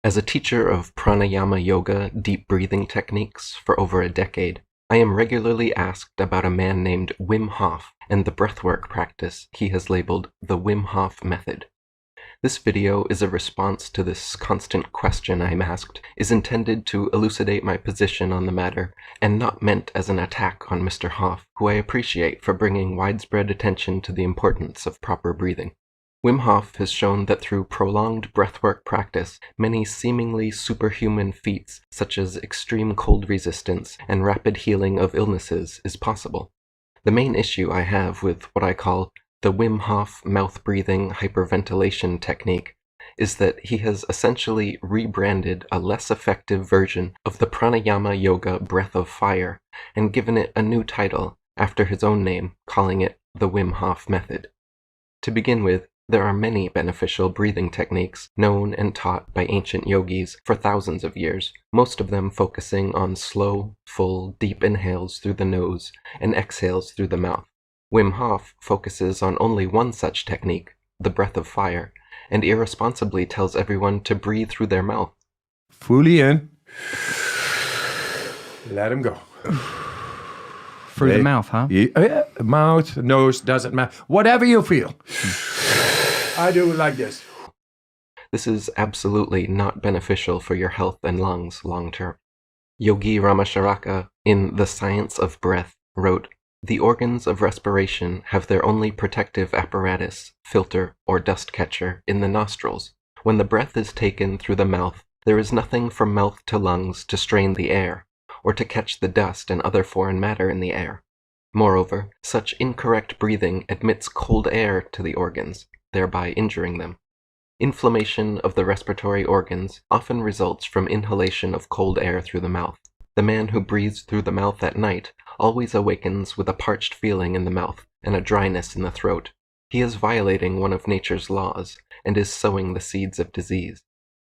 As a teacher of pranayama yoga deep breathing techniques for over a decade, I am regularly asked about a man named Wim Hof and the breathwork practice he has labeled the Wim Hof method. This video is a response to this constant question I'm asked, is intended to elucidate my position on the matter, and not meant as an attack on Mr. Hof, who I appreciate for bringing widespread attention to the importance of proper breathing. Wim Hof has shown that through prolonged breathwork practice, many seemingly superhuman feats such as extreme cold resistance and rapid healing of illnesses is possible. The main issue I have with what I call the Wim Hof mouth-breathing hyperventilation technique is that he has essentially rebranded a less effective version of the pranayama yoga breath of fire and given it a new title after his own name, calling it the Wim Hof method. To begin with, there are many beneficial breathing techniques known and taught by ancient yogis for thousands of years, most of them focusing on slow, full, deep inhales through the nose and exhales through the mouth. Wim Hof focuses on only one such technique, the breath of fire, and irresponsibly tells everyone to breathe through their mouth. Fully in. Let him go. Through the mouth, huh? Yeah, mouth, nose, doesn't matter. Whatever you feel. I do it like this. This is absolutely not beneficial for your health and lungs long term. Yogi Ramacharaka, in The Science of Breath, wrote, "The organs of respiration have their only protective apparatus, filter, or dust catcher in the nostrils. When the breath is taken through the mouth, there is nothing from mouth to lungs to strain the air, or to catch the dust and other foreign matter in the air. Moreover, such incorrect breathing admits cold air to the organs, thereby injuring them. Inflammation of the respiratory organs often results from inhalation of cold air through the mouth. The man who breathes through the mouth at night always awakens with a parched feeling in the mouth and a dryness in the throat. He is violating one of nature's laws and is sowing the seeds of disease.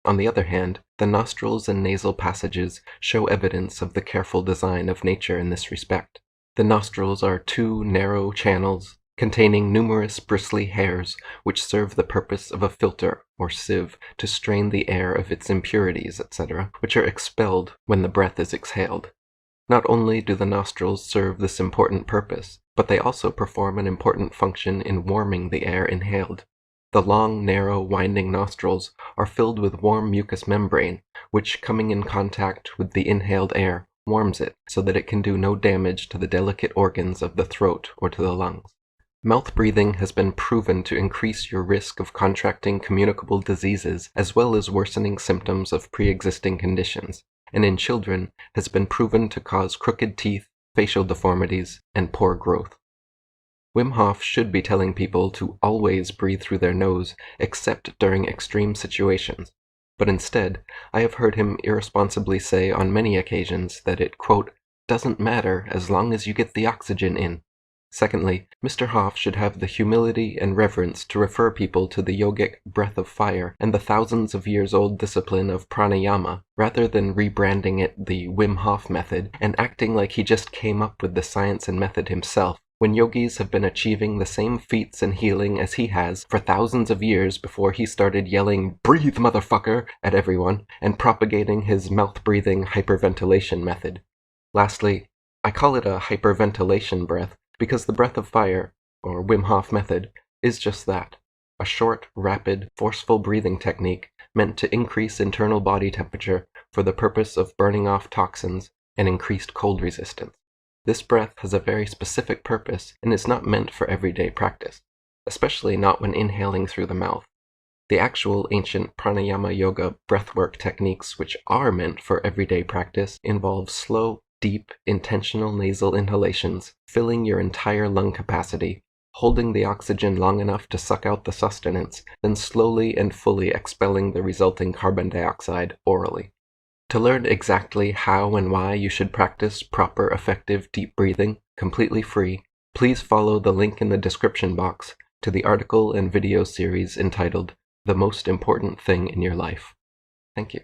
On the other hand, the nostrils and nasal passages show evidence of the careful design of nature in this respect. The nostrils are two narrow channels containing numerous bristly hairs which serve the purpose of a filter or sieve to strain the air of its impurities, etc., which are expelled when the breath is exhaled. Not only do the nostrils serve this important purpose, but they also perform an important function in warming the air inhaled. The long, narrow, winding nostrils are filled with warm mucous membrane, which, coming in contact with the inhaled air, warms it so that it can do no damage to the delicate organs of the throat or to the lungs. Mouth breathing has been proven to increase your risk of contracting communicable diseases as well as worsening symptoms of pre-existing conditions, and in children has been proven to cause crooked teeth, facial deformities, and poor growth. Wim Hof should be telling people to always breathe through their nose except during extreme situations, but instead, I have heard him irresponsibly say on many occasions that it, quote, doesn't matter as long as you get the oxygen in. Secondly, Mr. Hof should have the humility and reverence to refer people to the yogic breath of fire and the thousands of years old discipline of pranayama, rather than rebranding it the Wim Hof method and acting like he just came up with the science and method himself, when yogis have been achieving the same feats and healing as he has for thousands of years before he started yelling, "Breathe, motherfucker!" at everyone and propagating his mouth-breathing hyperventilation method. Lastly, I call it a hyperventilation breath because the breath of fire, or Wim Hof method, is just that, a short, rapid, forceful breathing technique meant to increase internal body temperature for the purpose of burning off toxins and increased cold resistance. This breath has a very specific purpose and is not meant for everyday practice, especially not when inhaling through the mouth. The actual ancient pranayama yoga breathwork techniques which are meant for everyday practice involve slow, deep, intentional nasal inhalations, filling your entire lung capacity, holding the oxygen long enough to suck out the sustenance, then slowly and fully expelling the resulting carbon dioxide orally. To learn exactly how and why you should practice proper, effective deep breathing, completely free, please follow the link in the description box to the article and video series entitled "The Most Important Thing in Your Life." Thank you.